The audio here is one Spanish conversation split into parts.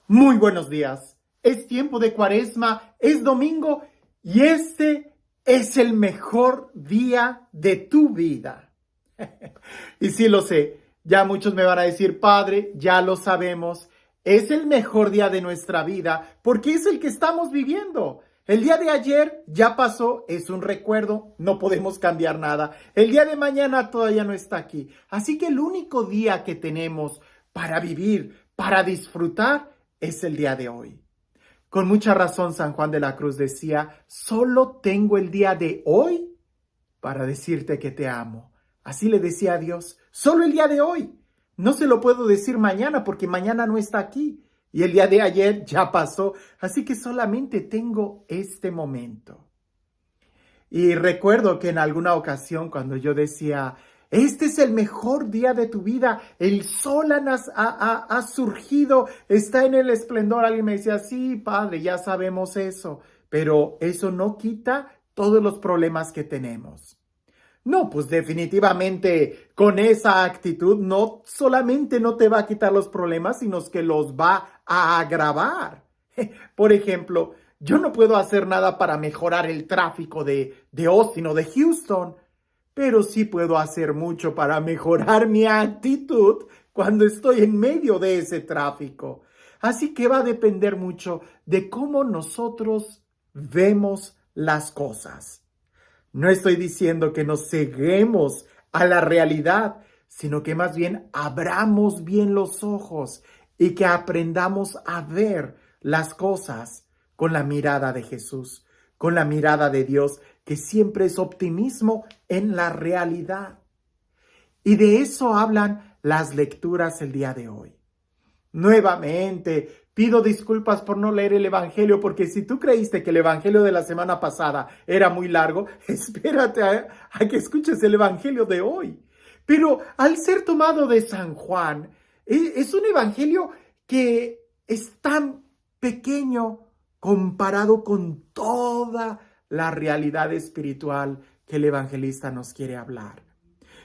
Muy buenos días. Es tiempo de Cuaresma, es domingo y este es el mejor día de tu vida. Y sí lo sé, ya muchos me van a decir, Padre, ya lo sabemos, es el mejor día de nuestra vida porque es el que estamos viviendo. El día de ayer ya pasó, es un recuerdo, no podemos cambiar nada. El día de mañana todavía no está aquí. Así que el único día que tenemos para vivir, para disfrutar, es el día de hoy. Con mucha razón San Juan de la Cruz decía, solo tengo el día de hoy para decirte que te amo. Así le decía a Dios, solo el día de hoy. No se lo puedo decir mañana porque mañana no está aquí. Y el día de ayer ya pasó, así que solamente tengo este momento. Y recuerdo que en alguna ocasión cuando yo decía, este es el mejor día de tu vida, el sol ha surgido, está en el esplendor, alguien me decía, sí, padre, ya sabemos eso, pero eso no quita todos los problemas que tenemos. No, pues definitivamente con esa actitud no solamente no te va a quitar los problemas, sino que los va a agravar. Por ejemplo, yo no puedo hacer nada para mejorar el tráfico de Austin o de Houston, pero sí puedo hacer mucho para mejorar mi actitud cuando estoy en medio de ese tráfico. Así que va a depender mucho de cómo nosotros vemos las cosas. No estoy diciendo que nos ceguemos a la realidad, sino que más bien abramos bien los ojos y que aprendamos a ver las cosas con la mirada de Jesús, con la mirada de Dios, que siempre es optimismo en la realidad. Y de eso hablan las lecturas el día de hoy. Nuevamente, pido disculpas por no leer el Evangelio, porque si tú creíste que el Evangelio de la semana pasada era muy largo, espérate a que escuches el Evangelio de hoy. Pero al ser tomado de San Juan, es un Evangelio que es tan pequeño comparado con toda la realidad espiritual que el evangelista nos quiere hablar.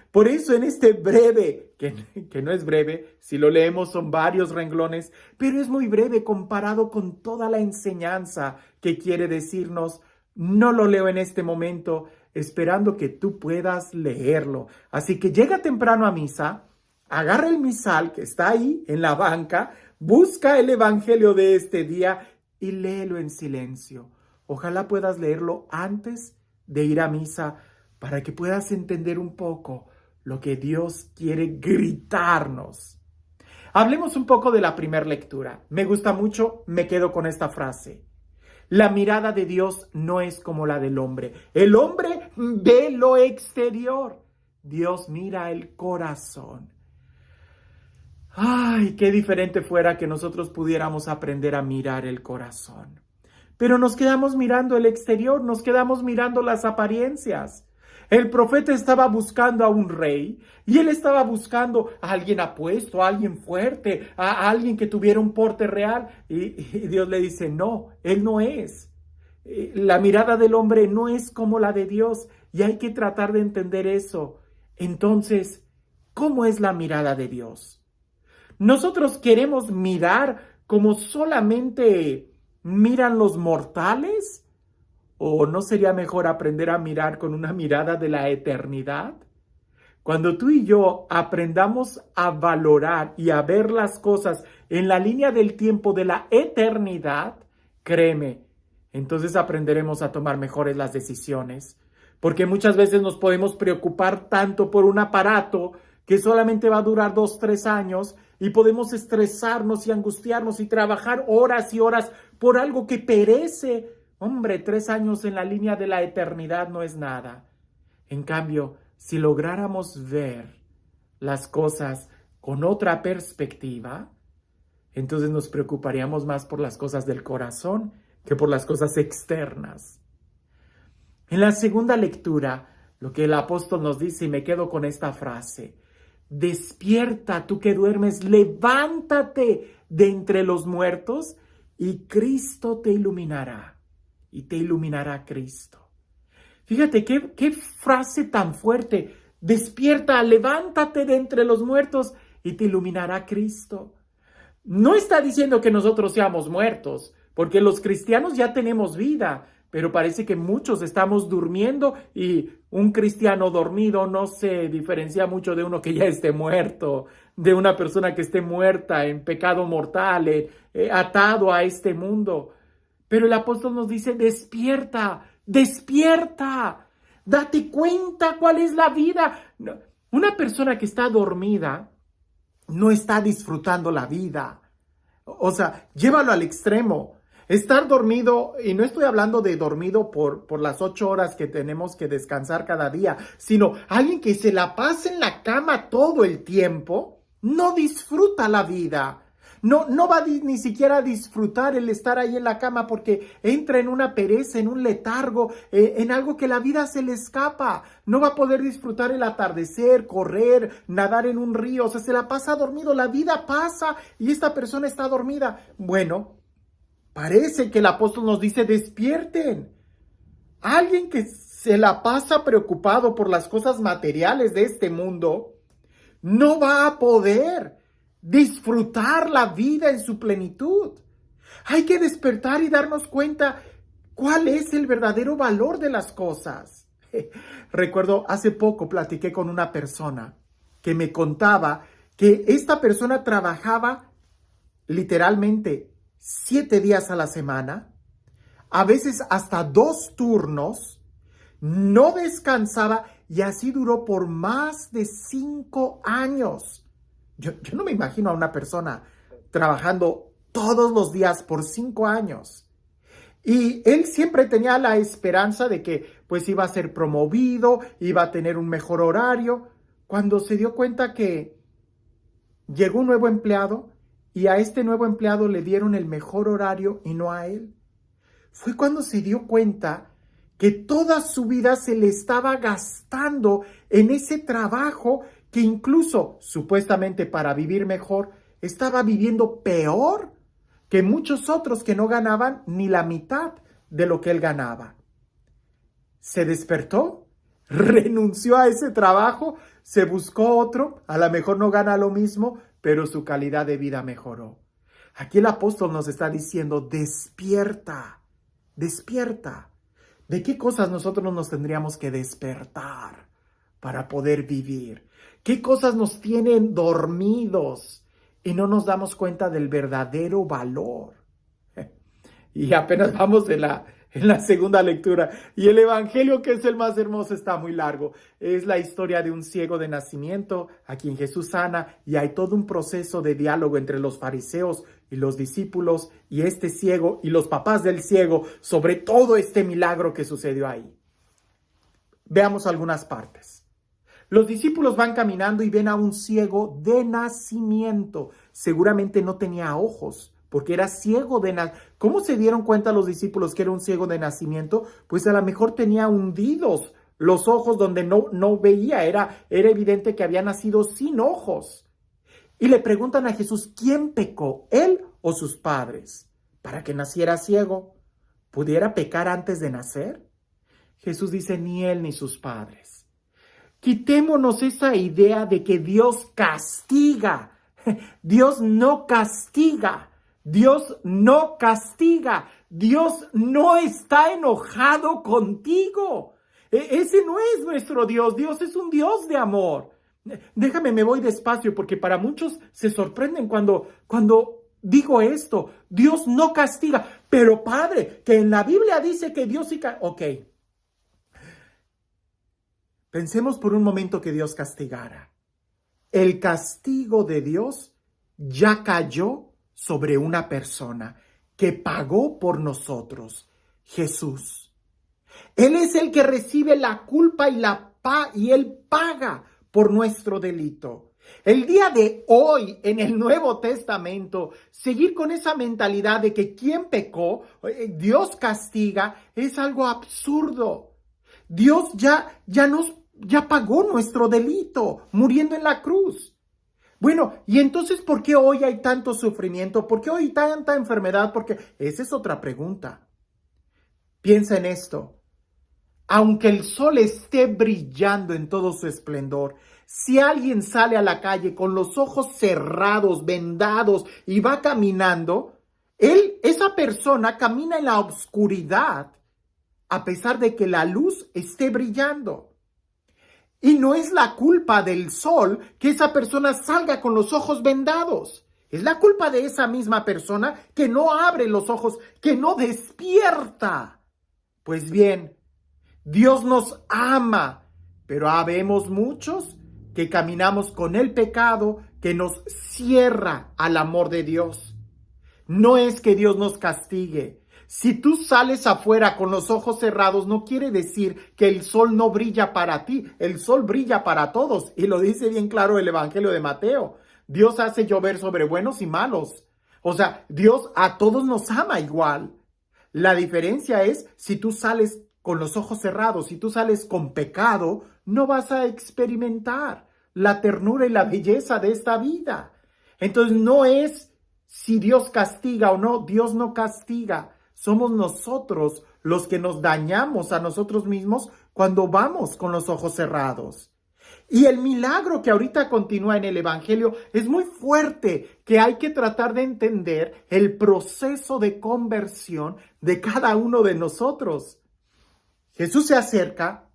Por eso en este breve, que no es breve, si lo leemos son varios renglones, pero es muy breve comparado con toda la enseñanza que quiere decirnos. No lo leo en este momento, esperando que tú puedas leerlo. Así que llega temprano a misa, agarra el misal que está ahí en la banca, busca el evangelio de este día y léelo en silencio. Ojalá puedas leerlo antes de ir a misa para que puedas entender un poco lo que Dios quiere gritarnos. Hablemos un poco de la primera lectura. Me gusta mucho, me quedo con esta frase. La mirada de Dios no es como la del hombre. El hombre ve lo exterior. Dios mira el corazón. Ay, qué diferente fuera que nosotros pudiéramos aprender a mirar el corazón. Pero nos quedamos mirando el exterior, nos quedamos mirando las apariencias. El profeta estaba buscando a un rey y él estaba buscando a alguien apuesto, a alguien fuerte, a alguien que tuviera un porte real. Y Dios le dice, no, él no es. La mirada del hombre no es como la de Dios y hay que tratar de entender eso. Entonces, ¿cómo es la mirada de Dios? Nosotros queremos mirar como solamente miran los mortales. ¿O no sería mejor aprender a mirar con una mirada de la eternidad? Cuando tú y yo aprendamos a valorar y a ver las cosas en la línea del tiempo de la eternidad, créeme, entonces aprenderemos a tomar mejores las decisiones. Porque muchas veces nos podemos preocupar tanto por un aparato que solamente va a durar 2, 3 años y podemos estresarnos y angustiarnos y trabajar horas y horas por algo que perece. Hombre, 3 años en la línea de la eternidad no es nada. En cambio, si lográramos ver las cosas con otra perspectiva, entonces nos preocuparíamos más por las cosas del corazón que por las cosas externas. En la segunda lectura, lo que el apóstol nos dice, y me quedo con esta frase, despierta tú que duermes, levántate de entre los muertos y Cristo te iluminará. Y te iluminará Cristo. Fíjate qué frase tan fuerte. Despierta, levántate de entre los muertos y te iluminará Cristo. No está diciendo que nosotros seamos muertos, porque los cristianos ya tenemos vida, pero parece que muchos estamos durmiendo y un cristiano dormido no se diferencia mucho de uno que ya esté muerto, de una persona que esté muerta en pecado mortal, atado a este mundo. Pero el apóstol nos dice, despierta, despierta, date cuenta cuál es la vida. Una persona que está dormida no está disfrutando la vida. O sea, llévalo al extremo. Estar dormido, y no estoy hablando de dormido por las 8 horas que tenemos que descansar cada día, sino alguien que se la pasa en la cama todo el tiempo, no disfruta la vida. No va ni siquiera a disfrutar el estar ahí en la cama porque entra en una pereza, en un letargo, en algo que la vida se le escapa. No va a poder disfrutar el atardecer, correr, nadar en un río. O sea, se la pasa dormido, la vida pasa y esta persona está dormida. Bueno, parece que el apóstol nos dice, despierten. Alguien que se la pasa preocupado por las cosas materiales de este mundo, no va a poder disfrutar la vida en su plenitud. Hay que despertar y darnos cuenta cuál es el verdadero valor de las cosas. Recuerdo, hace poco platiqué con una persona que me contaba que esta persona trabajaba literalmente 7 días a la semana, a veces hasta 2 turnos, no descansaba y así duró por más de 5 años. Yo no me imagino a una persona trabajando todos los días por 5 años. Y él siempre tenía la esperanza de que pues iba a ser promovido, iba a tener un mejor horario. Cuando se dio cuenta que llegó un nuevo empleado y a este nuevo empleado le dieron el mejor horario y no a él, fue cuando se dio cuenta que toda su vida se le estaba gastando en ese trabajo que incluso, supuestamente para vivir mejor, estaba viviendo peor que muchos otros que no ganaban ni la mitad de lo que él ganaba. Se despertó, renunció a ese trabajo, se buscó otro, a lo mejor no gana lo mismo, pero su calidad de vida mejoró. Aquí el apóstol nos está diciendo, despierta, despierta. ¿De qué cosas nosotros nos tendríamos que despertar para poder vivir? ¿Qué cosas nos tienen dormidos y no nos damos cuenta del verdadero valor? Y apenas vamos en la segunda lectura. Y el evangelio, que es el más hermoso, está muy largo. Es la historia de un ciego de nacimiento a quien Jesús sana, y hay todo un proceso de diálogo entre los fariseos y los discípulos y este ciego y los papás del ciego sobre todo este milagro que sucedió ahí. Veamos algunas partes. Los discípulos van caminando y ven a un ciego de nacimiento. Seguramente no tenía ojos, porque era ciego de nacimiento. ¿Cómo se dieron cuenta los discípulos que era un ciego de nacimiento? Pues a lo mejor tenía hundidos los ojos donde no veía. Era evidente que había nacido sin ojos. Y le preguntan a Jesús, ¿quién pecó, él o sus padres, para que naciera ciego? ¿Pudiera pecar antes de nacer? Jesús dice, ni él ni sus padres. Quitémonos esa idea de que Dios castiga. Dios no castiga. Dios no castiga. Dios no está enojado contigo. Ese no es nuestro Dios. Dios es un Dios de amor. Déjame, me voy despacio porque para muchos se sorprenden cuando digo esto. Dios no castiga. Pero Padre, que en la Biblia dice que Dios sí castiga. Ok. Pensemos por un momento que Dios castigara. El castigo de Dios ya cayó sobre una persona que pagó por nosotros, Jesús. Él es el que recibe la culpa y Él paga por nuestro delito. El día de hoy, en el Nuevo Testamento, seguir con esa mentalidad de que quien pecó, Dios castiga, es algo absurdo. Dios ya pagó nuestro delito, muriendo en la cruz. Bueno, y entonces, ¿por qué hoy hay tanto sufrimiento? ¿Por qué hoy hay tanta enfermedad? Porque esa es otra pregunta. Piensa en esto. Aunque el sol esté brillando en todo su esplendor, Si alguien sale a la calle con los ojos cerrados, vendados y va caminando, esa persona camina en la oscuridad a pesar de que la luz esté brillando. Y no es la culpa del sol que esa persona salga con los ojos vendados. Es la culpa de esa misma persona que no abre los ojos, que no despierta. Pues bien, Dios nos ama, pero habemos muchos que caminamos con el pecado que nos cierra al amor de Dios. No es que Dios nos castigue. Si tú sales afuera con los ojos cerrados, no quiere decir que el sol no brilla para ti. El sol brilla para todos. Y lo dice bien claro el Evangelio de Mateo. Dios hace llover sobre buenos y malos. O sea, Dios a todos nos ama igual. La diferencia es si tú sales con los ojos cerrados, si tú sales con pecado, no vas a experimentar la ternura y la belleza de esta vida. Entonces no es si Dios castiga o no, Dios no castiga. Somos nosotros los que nos dañamos a nosotros mismos cuando vamos con los ojos cerrados. Y el milagro que ahorita continúa en el Evangelio es muy fuerte, que hay que tratar de entender el proceso de conversión de cada uno de nosotros. Jesús se acerca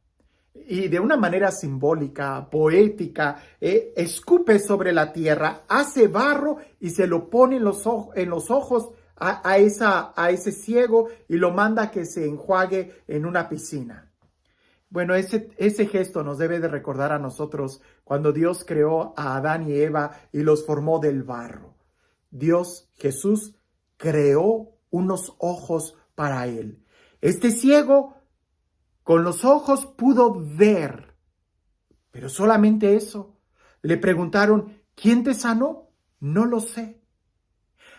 y de una manera simbólica, poética, escupe sobre la tierra, hace barro y se lo pone en los ojos a ese ciego y lo manda a que se enjuague en una piscina. Bueno, ese gesto nos debe de recordar a nosotros cuando Dios creó a Adán y Eva y los formó del barro. Dios, Jesús, creó unos ojos para él. Este ciego con los ojos pudo ver, pero solamente eso. Le preguntaron, ¿quién te sanó? No lo sé.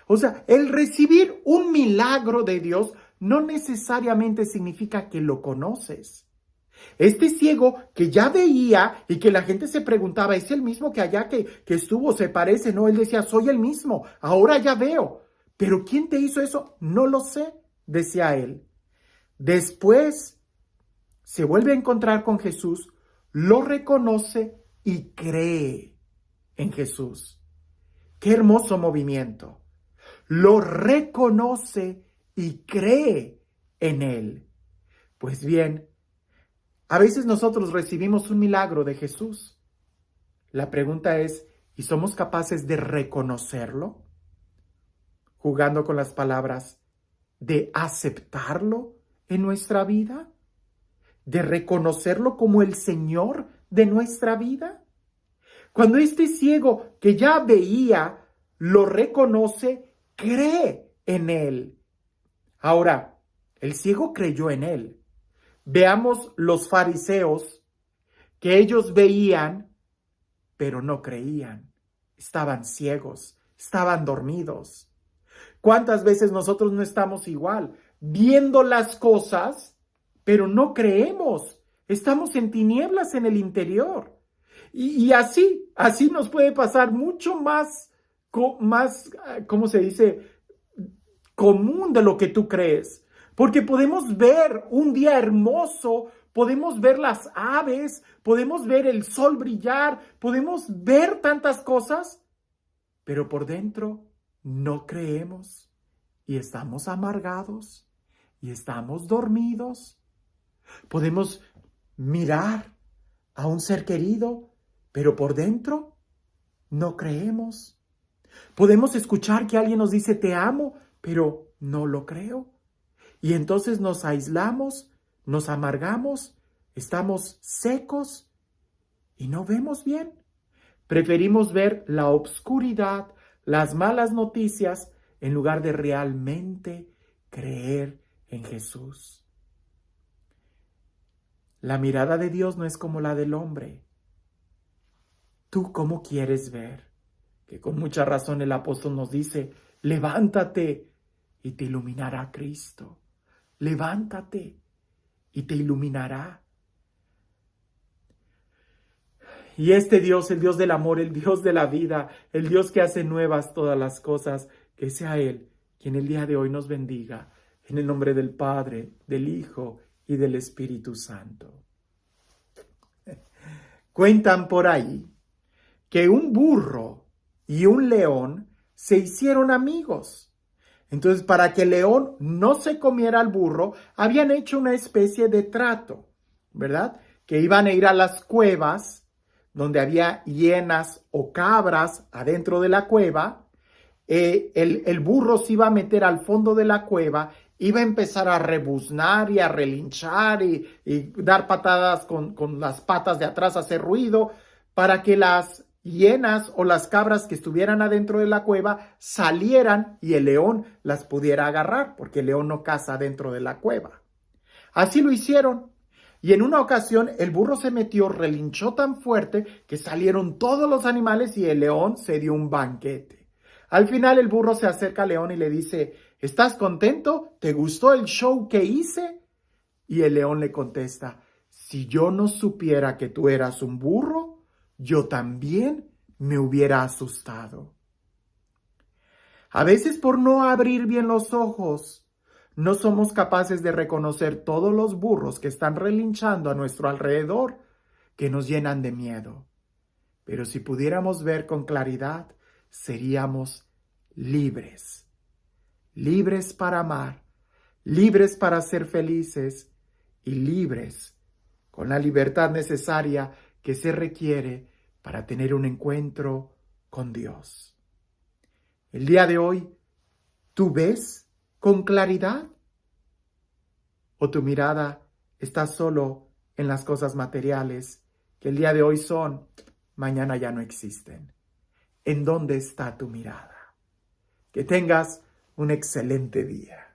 O sea, el recibir un milagro de Dios no necesariamente significa que lo conoces. Este ciego que ya veía y que la gente se preguntaba, ¿es el mismo que allá que estuvo? ¿Se parece? No, él decía, soy el mismo, ahora ya veo. ¿Pero quién te hizo eso? No lo sé, decía él. Después se vuelve a encontrar con Jesús, lo reconoce y cree en Jesús. Qué hermoso movimiento. Lo reconoce y cree en él. Pues bien, a veces nosotros recibimos un milagro de Jesús. La pregunta es, ¿y somos capaces de reconocerlo? Jugando con las palabras, de aceptarlo en nuestra vida, de reconocerlo como el Señor de nuestra vida. Cuando este ciego que ya veía lo reconoce, cree en él. Ahora, el ciego creyó en él. Veamos los fariseos, que ellos veían, pero no creían. Estaban ciegos, estaban dormidos. ¿Cuántas veces nosotros no estamos igual? Viendo las cosas, pero no creemos. Estamos en tinieblas en el interior. Y así nos puede pasar mucho más, ¿cómo se dice? Común de lo que tú crees. Porque podemos ver un día hermoso, podemos ver las aves, podemos ver el sol brillar, podemos ver tantas cosas, pero por dentro no creemos y estamos amargados y estamos dormidos. Podemos mirar a un ser querido, pero por dentro no creemos. Podemos escuchar que alguien nos dice te amo, pero no lo creo. Y entonces nos aislamos, nos amargamos, estamos secos y no vemos bien. Preferimos ver la oscuridad, las malas noticias, en lugar de realmente creer en Jesús. La mirada de Dios no es como la del hombre. ¿Tú cómo quieres ver? Que con mucha razón el apóstol nos dice, levántate y te iluminará Cristo. Levántate y te iluminará. Y este Dios, el Dios del amor, el Dios de la vida, el Dios que hace nuevas todas las cosas, que sea Él quien el día de hoy nos bendiga. En el nombre del Padre, del Hijo y del Espíritu Santo. Cuentan por ahí que un burro y un león se hicieron amigos. Entonces, para que el león no se comiera al burro, habían hecho una especie de trato, ¿verdad? Que iban a ir a las cuevas donde había hienas o cabras adentro de la cueva. El burro se iba a meter al fondo de la cueva, iba a empezar a rebuznar y a relinchar y dar patadas con las patas de atrás, hacer ruido, para que las hienas o las cabras que estuvieran adentro de la cueva salieran y el león las pudiera agarrar, porque el león no caza dentro de la cueva. Así lo hicieron. Y en una ocasión el burro se metió, relinchó tan fuerte que salieron todos los animales y el león se dio un banquete. Al final el burro se acerca al león y le dice, ¿estás contento? ¿Te gustó el show que hice? Y el león le contesta, si yo no supiera que tú eras un burro, yo también me hubiera asustado. A veces por no abrir bien los ojos, no somos capaces de reconocer todos los burros que están relinchando a nuestro alrededor, que nos llenan de miedo. Pero si pudiéramos ver con claridad, seríamos libres. Libres para amar, libres para ser felices y libres con la libertad necesaria que se requiere para tener un encuentro con Dios. El día de hoy, ¿tú ves con claridad? ¿O tu mirada está solo en las cosas materiales que el día de hoy son, mañana ya no existen? ¿En dónde está tu mirada? Que tengas un excelente día.